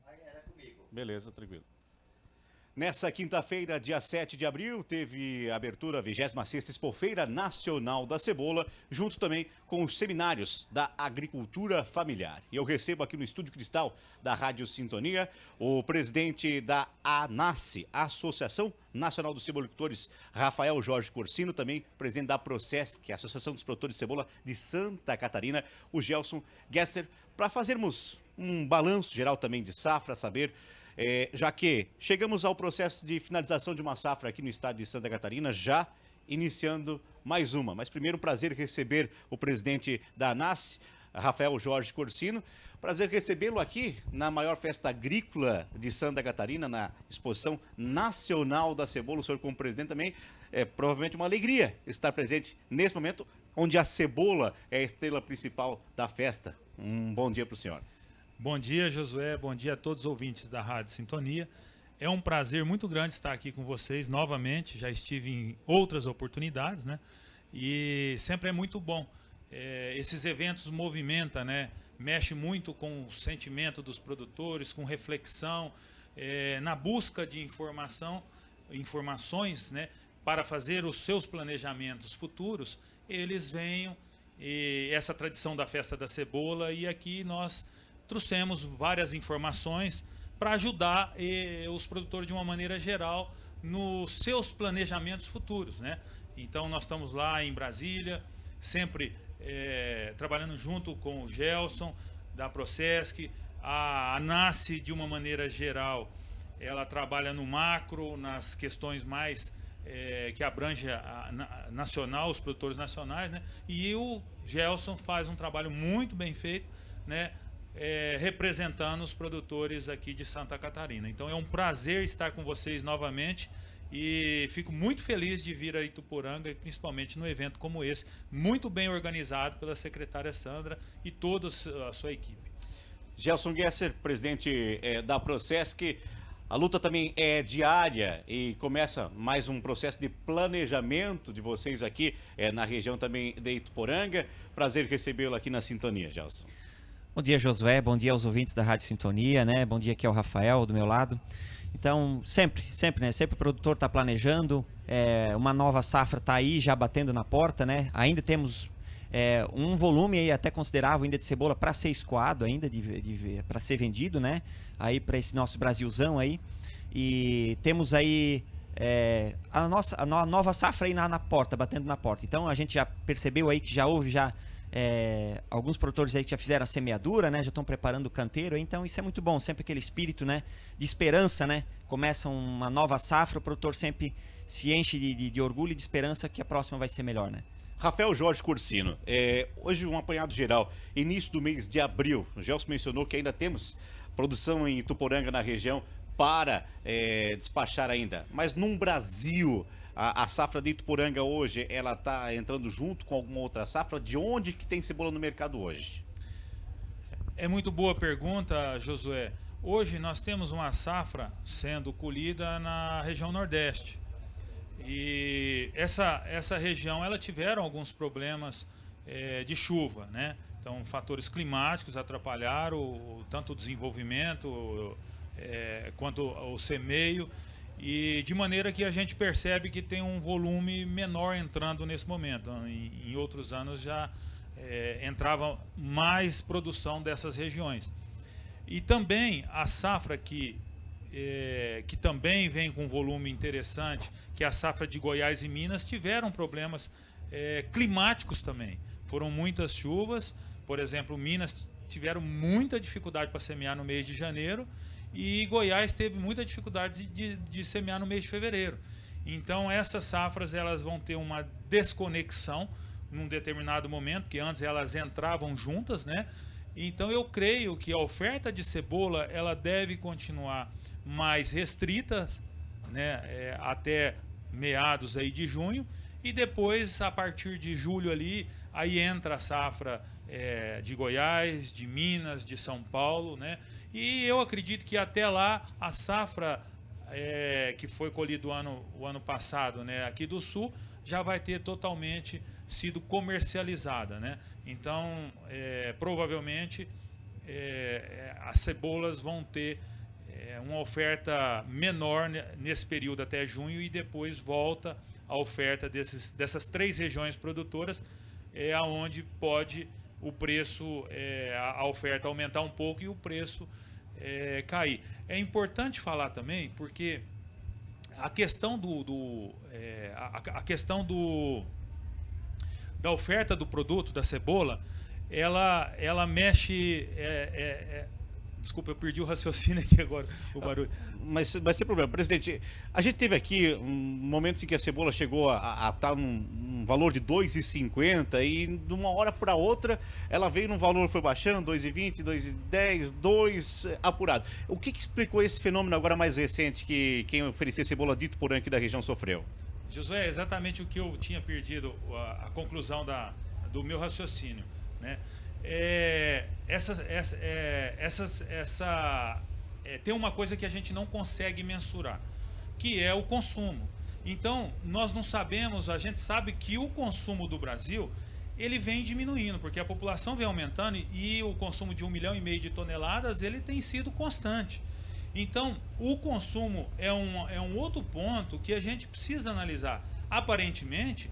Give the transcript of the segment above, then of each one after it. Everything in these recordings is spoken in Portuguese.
aí. Beleza, tranquilo. Nessa quinta-feira, dia 7 de abril, teve a abertura 26ª Expofeira Nacional da Cebola, junto também com os seminários da agricultura familiar. E eu recebo aqui no Estúdio Cristal da Rádio Sintonia o presidente da ANACE, Associação Nacional dos Cebolicultores, Rafael Jorge Corsino, também presidente da Procesc, que é a Associação dos Produtores de Cebola de Santa Catarina, o Gelson Gesser, para fazermos um balanço geral também de safra, saber... já que chegamos ao processo de finalização de uma safra aqui no estado de Santa Catarina, já iniciando mais uma. Mas primeiro, prazer receber o presidente da ANACE, Rafael Jorge Corsino. Prazer recebê-lo aqui na maior festa agrícola de Santa Catarina, na Exposição Nacional da Cebola. O senhor como presidente também é provavelmente uma alegria estar presente nesse momento, onde a cebola é a estrela principal da festa. Um bom dia para o senhor. Bom dia, Josué. Bom dia a todos os ouvintes da Rádio Sintonia. É um prazer muito grande estar aqui com vocês novamente. Já estive em outras oportunidades, né? E sempre é muito bom. Esses eventos movimentam, né? Mexe muito com o sentimento dos produtores, com reflexão, na busca de informações, né? Para fazer os seus planejamentos futuros, eles venham. E essa tradição da Festa da Cebola, e aqui nós trouxemos várias informações para ajudar os produtores de uma maneira geral nos seus planejamentos futuros, né? Então nós estamos lá em Brasília, sempre trabalhando junto com o Gelson da Procesc, a ANACE de uma maneira geral, ela trabalha no macro, nas questões mais que abrange a nacional, os produtores nacionais, né? E o Gelson faz um trabalho muito bem feito, né? Representando os produtores aqui de Santa Catarina. Então é um prazer estar com vocês novamente e fico muito feliz de vir a Ituporanga, e principalmente no evento como esse, muito bem organizado pela secretária Sandra e toda a sua equipe. Gelson Gesser, presidente da Procesc, a luta também é diária e começa mais um processo de planejamento de vocês aqui na região também de Ituporanga. Prazer recebê-lo aqui na Sintonia, Gelson. Bom dia, Josué. Bom dia aos ouvintes da Rádio Sintonia, né? Bom dia aqui ao Rafael, do meu lado. Então, sempre, né? Sempre o produtor está planejando, uma nova safra está aí já batendo na porta, né? Ainda temos um volume aí até considerável ainda de cebola para ser escoado ainda, para ser vendido, né? Aí para esse nosso Brasilzão aí. E temos aí a nova safra aí na porta, batendo na porta. Então, a gente já percebeu aí que já houve alguns produtores aí que já fizeram a semeadura, né? Já estão preparando o canteiro, então isso é muito bom, sempre aquele espírito, né? De esperança, né? Começa uma nova safra, o produtor sempre se enche de orgulho e de esperança que a próxima vai ser melhor, né? Rafael Jorge Corsino, hoje um apanhado geral, início do mês de abril, o Gelson mencionou que ainda temos produção em Ituporanga na região para despachar ainda, mas num Brasil... A safra de Ituporanga hoje, ela está entrando junto com alguma outra safra? De onde que tem cebola no mercado hoje? É muito boa pergunta, Josué. Hoje nós temos uma safra sendo colhida na região Nordeste. E essa região, ela tiveram alguns problemas de chuva, né? Então, fatores climáticos atrapalharam tanto o desenvolvimento quanto o semeio. E de maneira que a gente percebe que tem um volume menor entrando nesse momento. Em outros anos já entrava mais produção dessas regiões. E também a safra que também vem com um volume interessante, que é a safra de Goiás e Minas, tiveram problemas climáticos também. Foram muitas chuvas, por exemplo, Minas tiveram muita dificuldade para semear no mês de janeiro, e Goiás teve muita dificuldade de semear no mês de fevereiro. Então essas safras elas vão ter uma desconexão num determinado momento, porque antes elas entravam juntas, né? Então eu creio que a oferta de cebola ela deve continuar mais restrita, né? Até meados aí de junho, e depois a partir de julho ali aí entra a safra de Goiás, de Minas, de São Paulo, né? E eu acredito que até lá a safra que foi colhida o ano passado, né, aqui do Sul, já vai ter totalmente sido comercializada, né? Então, provavelmente, as cebolas vão ter uma oferta menor nesse período até junho e depois volta a oferta dessas 3 regiões produtoras, aonde pode o preço, a oferta aumentar um pouco e o preço cair. É importante falar também porque a questão da oferta do produto, da cebola, ela mexe... Desculpa, eu perdi o raciocínio aqui agora, o barulho. Mas sem problema. Presidente, a gente teve aqui momentos em que a cebola chegou a estar num valor de 2,50 e de uma hora para outra ela veio num valor, foi baixando, 2,20, 2,10, 2 apurado. O que explicou esse fenômeno agora mais recente que quem oferecia cebola dito por aqui da região sofreu? Josué, é exatamente o que eu tinha perdido, a conclusão do meu raciocínio, né? Tem uma coisa que a gente não consegue mensurar, que é o consumo. Então, nós não sabemos, a gente sabe que o consumo do Brasil, ele vem diminuindo, porque a população vem aumentando e o consumo de 1,5 milhão de toneladas, ele tem sido constante. Então, o consumo é um outro ponto que a gente precisa analisar. Aparentemente,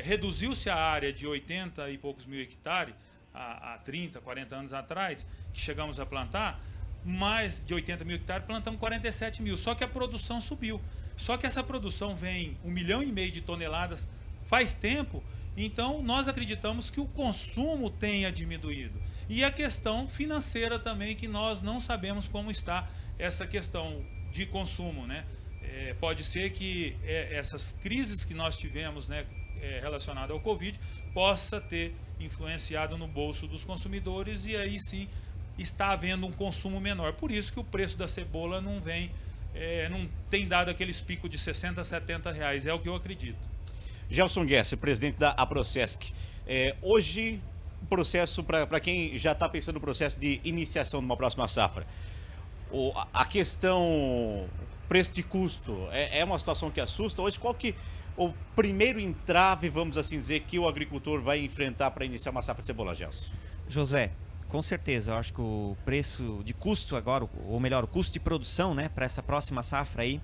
reduziu-se a área de 80 e poucos mil hectares, há 30, 40 anos atrás, que chegamos a plantar, mais de 80 mil hectares, plantamos 47 mil, só que a produção subiu. Só que essa produção vem 1,5 milhão de toneladas faz tempo, então nós acreditamos que o consumo tenha diminuído. E a questão financeira também, que nós não sabemos como está essa questão de consumo, né? Pode ser que essas crises que nós tivemos, né, relacionadas ao Covid, possa ter influenciado no bolso dos consumidores e aí sim está havendo um consumo menor. Por isso que o preço da cebola não tem dado aqueles picos de 60 a 70 reais, é o que eu acredito. Gelson Guess, presidente da Abrocesc. Hoje, o processo, para quem já está pensando no processo de iniciação de uma próxima safra, a questão preço de custo é uma situação que assusta. Hoje, qual que o primeiro entrave, vamos assim dizer, que o agricultor vai enfrentar para iniciar uma safra de cebola, Gelson? José, com certeza, eu acho que o preço de custo agora, ou melhor, o custo de produção, né, para essa próxima safra aí,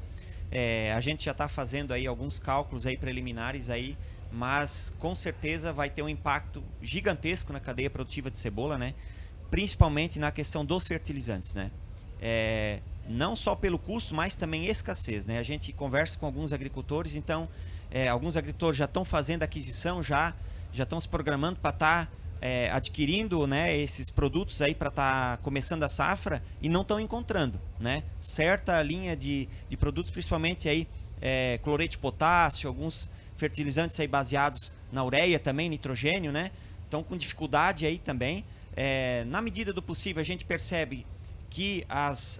a gente já está fazendo aí alguns cálculos aí preliminares aí, mas com certeza vai ter um impacto gigantesco na cadeia produtiva de cebola, né, principalmente na questão dos fertilizantes, né. Não só pelo custo, mas também escassez, né? A gente conversa com alguns agricultores, então alguns agricultores já estão fazendo aquisição, já estão se programando para estar adquirindo, né, esses produtos aí para estar começando a safra e não estão encontrando, né? Certa linha de produtos, principalmente aí cloreto de potássio, alguns fertilizantes aí baseados na ureia também, nitrogênio, né? Estão com dificuldade aí também. Na medida do possível, a gente percebe que as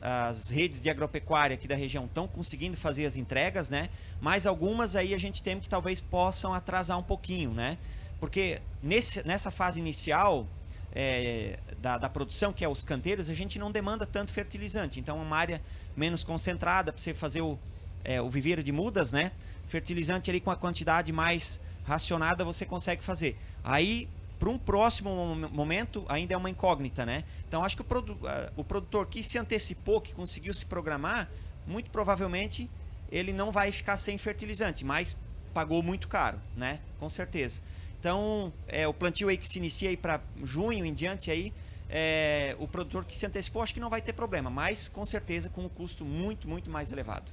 redes de agropecuária aqui da região estão conseguindo fazer as entregas, né? Mas algumas aí a gente teme que talvez possam atrasar um pouquinho, né? Porque nessa fase inicial da produção, que é os canteiros, a gente não demanda tanto fertilizante. Então é uma área menos concentrada para você fazer o viveiro de mudas, né? Fertilizante ali com a quantidade mais racionada você consegue fazer. Aí, para um próximo momento, ainda é uma incógnita, né? Então, acho que o produtor que se antecipou, que conseguiu se programar, muito provavelmente ele não vai ficar sem fertilizante, mas pagou muito caro, né? Com certeza. Então, o plantio aí que se inicia aí para junho em diante aí, o produtor que se antecipou, acho que não vai ter problema, mas com certeza com um custo muito, muito mais elevado.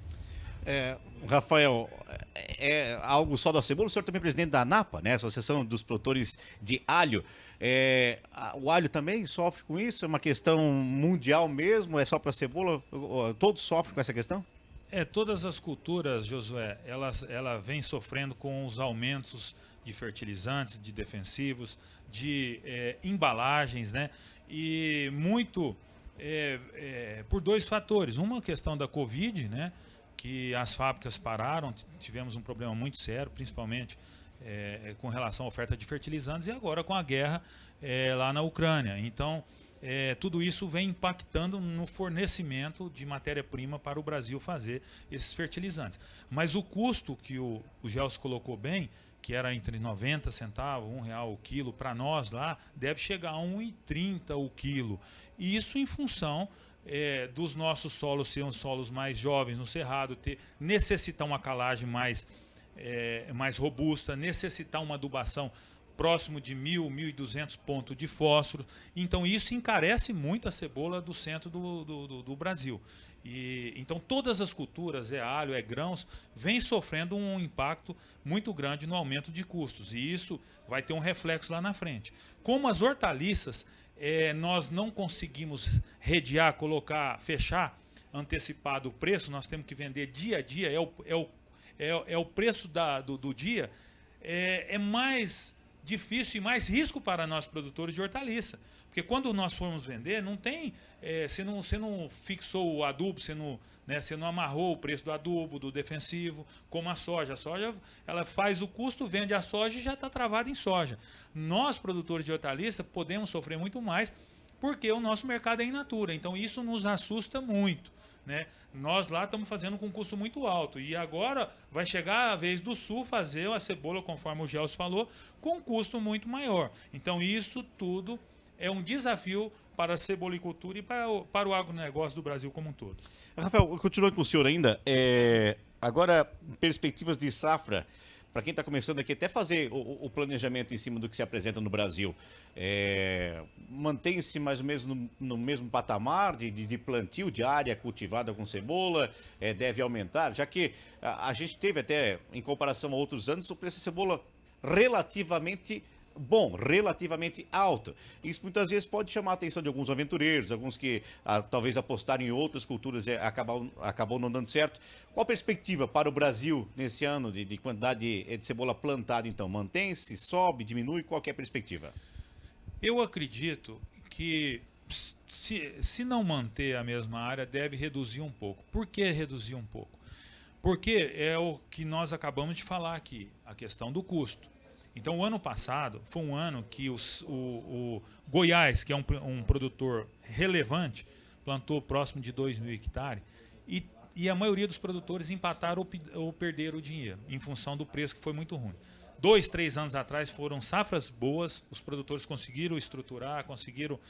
Rafael, é algo só da cebola? O senhor também é presidente da ANAPA, né? Associação dos Produtores de Alho. O alho também sofre com isso? É uma questão mundial mesmo? É só para a cebola? Todos sofrem com essa questão? Todas as culturas, Josué, ela vem sofrendo com os aumentos de fertilizantes, de defensivos, de embalagens, né? E muito por dois fatores. Uma questão da Covid, né? Que as fábricas pararam, tivemos um problema muito sério, principalmente com relação à oferta de fertilizantes e agora com a guerra lá na Ucrânia. Então, tudo isso vem impactando no fornecimento de matéria-prima para o Brasil fazer esses fertilizantes. Mas o custo que o Gelson colocou bem, que era entre 90 centavos, R$1 o quilo, para nós lá, deve chegar a R$1,30 o quilo. E isso em função dos nossos solos serem solos mais jovens no cerrado, necessitar uma calagem mais robusta, necessitar uma adubação próximo de 1.000, 1.200 pontos de fósforo. Então isso encarece muito a cebola do centro do Brasil. Então todas as culturas, alho, grãos, vêm sofrendo um impacto muito grande no aumento de custos. E isso vai ter um reflexo lá na frente. Como as hortaliças, nós não conseguimos redear, fechar antecipado o preço, nós temos que vender dia a dia, é o preço do dia, é mais difícil e mais risco para nós produtores de hortaliça. Porque quando nós formos vender, não tem, você não fixou o adubo, você não amarrou o preço do adubo, do defensivo, como a soja. A soja, ela faz o custo, vende a soja e já está travada em soja. Nós, produtores de hortaliça, podemos sofrer muito mais porque o nosso mercado é in natura. Então isso nos assusta muito. Nós lá estamos fazendo com um custo muito alto e agora vai chegar a vez do Sul fazer a cebola, conforme o Gelson falou, com um custo muito maior. Então isso tudo é um desafio para a cebolicultura e para o agronegócio do Brasil como um todo. Rafael, continuando com o senhor ainda, agora perspectivas de safra, para quem está começando aqui, até fazer o planejamento em cima do que se apresenta no Brasil, mantém-se mais ou menos no mesmo patamar de plantio, de área cultivada com cebola, deve aumentar, já que a gente teve até, em comparação a outros anos, o preço da cebola relativamente bom, relativamente alto. Isso muitas vezes pode chamar a atenção de alguns aventureiros, alguns que talvez apostaram em outras culturas acabou não dando certo. Qual a perspectiva para o Brasil nesse ano de quantidade de cebola plantada, então? Mantém-se, sobe, diminui? Qual que é a perspectiva? Eu acredito que se não manter a mesma área, deve reduzir um pouco. Por que reduzir um pouco? Porque é o que nós acabamos de falar aqui, a questão do custo. Então, o ano passado foi um ano que o Goiás, que é um produtor relevante, plantou próximo de 2.000 hectares e a maioria dos produtores empataram ou perderam o dinheiro em função do preço que foi muito ruim. 2, 3 anos atrás foram safras boas, os produtores conseguiram estruturar, conseguiram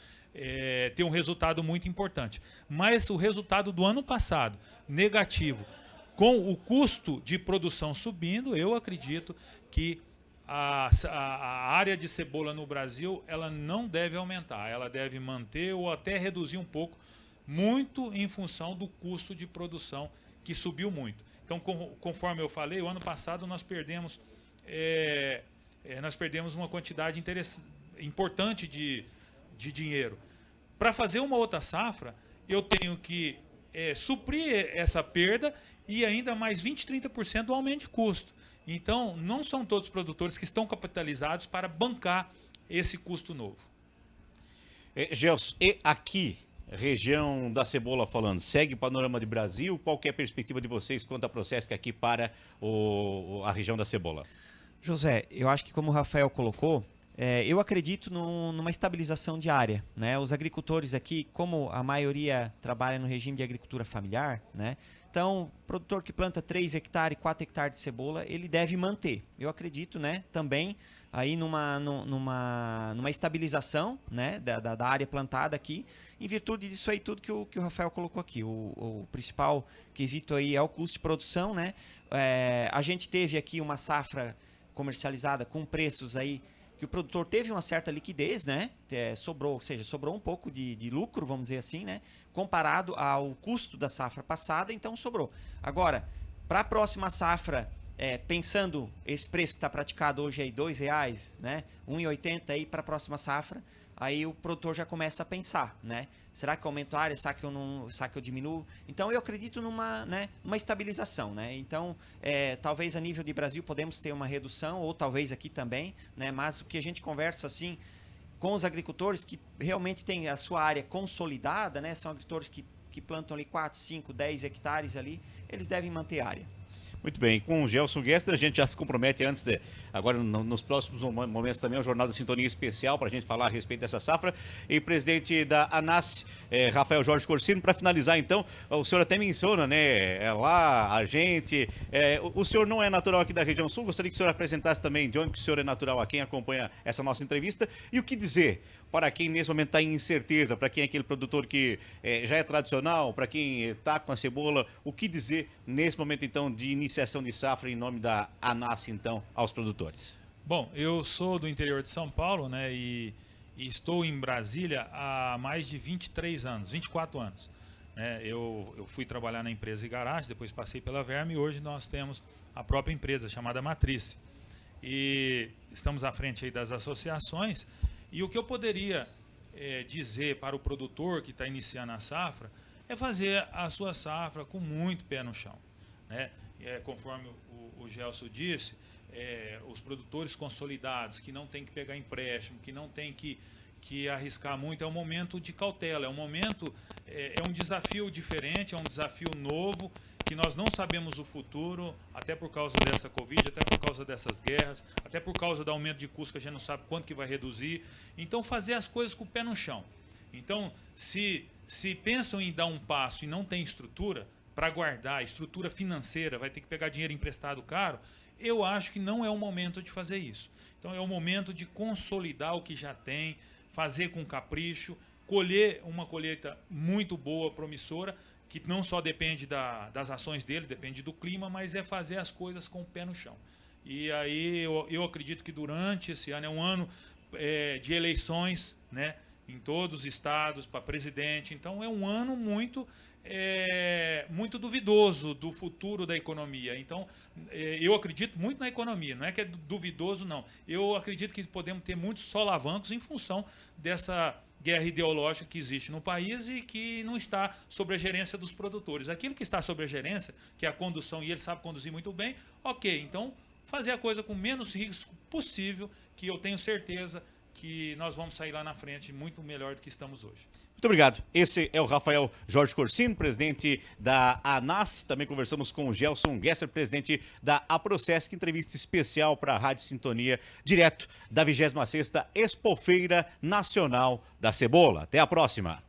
ter um resultado muito importante. Mas o resultado do ano passado, negativo, com o custo de produção subindo, eu acredito que a área de cebola no Brasil ela não deve aumentar, ela deve manter ou até reduzir um pouco, muito em função do custo de produção que subiu muito. Então, conforme eu falei, o ano passado nós perdemos uma quantidade importante de dinheiro. Para fazer uma outra safra, eu tenho que suprir essa perda e ainda mais 20, 30% do aumento de custo. Então, não são todos os produtores que estão capitalizados para bancar esse custo novo. Gelson, e aqui, região da cebola falando, segue o panorama de Brasil? Qual que é a perspectiva de vocês quanto ao processo que aqui para a região da cebola? José, eu acho que como o Rafael colocou, eu acredito numa estabilização diária, né? Os agricultores aqui, como a maioria trabalha no regime de agricultura familiar, né? Então, o produtor que planta 3 hectares, 4 hectares de cebola, ele deve manter. Eu acredito, né, também aí numa estabilização, né, da área plantada aqui, em virtude disso aí tudo que o Rafael colocou aqui. O principal quesito aí é o custo de produção, né? A gente teve aqui uma safra comercializada com preços aí que o produtor teve uma certa liquidez, né? Sobrou um pouco de lucro, vamos dizer assim, né? Comparado ao custo da safra passada, então sobrou. Agora, para a próxima safra, pensando esse preço que está praticado hoje aí, R$2, né? R$1,80 aí para a próxima safra, aí o produtor já começa a pensar, né? Será que eu aumento a área? Será que eu diminuo? Então eu acredito numa estabilização, né? Então, talvez a nível de Brasil podemos ter uma redução, ou talvez aqui também, né? Mas o que a gente conversa assim com os agricultores que realmente têm a sua área consolidada, né? São agricultores que plantam ali 4, 5, 10 hectares ali, eles devem manter a área. Muito bem, com o Gelson Gessler a gente já se compromete antes de, agora nos próximos momentos também, o Jornal da Sintonia Especial para a gente falar a respeito dessa safra. E presidente da ANAS, Rafael Jorge Corsino, para finalizar então, o senhor até menciona, né, lá a gente, o senhor não é natural aqui da região sul, gostaria que o senhor apresentasse também de onde que o senhor é natural, a quem acompanha essa nossa entrevista, e o que dizer para quem nesse momento está em incerteza, para quem é aquele produtor que já é tradicional, para quem está com a cebola, o que dizer nesse momento então de iniciação de safra em nome da ANAS então aos produtores? Bom, eu sou do interior de São Paulo, né, e estou em Brasília há mais de 23 anos, 24 anos. Né? Eu fui trabalhar na empresa Igarate, depois passei pela Verme e hoje nós temos a própria empresa chamada Matrice. E estamos à frente aí das associações. E o que eu poderia dizer para o produtor que está iniciando a safra é fazer a sua safra com muito pé no chão. Né? Conforme o Gelson disse, os produtores consolidados que não tem que pegar empréstimo, que não tem que arriscar muito, é um momento de cautela, é um momento, é um desafio diferente, é um desafio novo, que nós não sabemos o futuro, até por causa dessa Covid, até por causa dessas guerras, até por causa do aumento de custo que a gente não sabe quanto que vai reduzir. Então, fazer as coisas com o pé no chão. Então, se pensam em dar um passo e não tem estrutura para guardar, estrutura financeira, vai ter que pegar dinheiro emprestado caro, eu acho que não é o momento de fazer isso. Então, é o momento de consolidar o que já tem, fazer com capricho, colher uma colheita muito boa, promissora, que não só depende das ações dele, depende do clima, mas é fazer as coisas com o pé no chão. E aí eu acredito que durante esse ano, é um ano de eleições, né, em todos os estados, para presidente, então é um ano muito duvidoso do futuro da economia. Então, eu acredito muito na economia, não é que é duvidoso, não. Eu acredito que podemos ter muitos solavancos em função dessa guerra ideológica que existe no país e que não está sob a gerência dos produtores. Aquilo que está sob a gerência, que é a condução, e ele sabe conduzir muito bem, ok, então fazer a coisa com menos risco possível, que eu tenho certeza que nós vamos sair lá na frente muito melhor do que estamos hoje. Muito obrigado. Esse é o Rafael Jorge Corsino, presidente da ANAS. Também conversamos com o Gelson Gessler, presidente da Aprocesc, entrevista especial para a Rádio Sintonia, direto da 26ª Expofeira Nacional da Cebola. Até a próxima.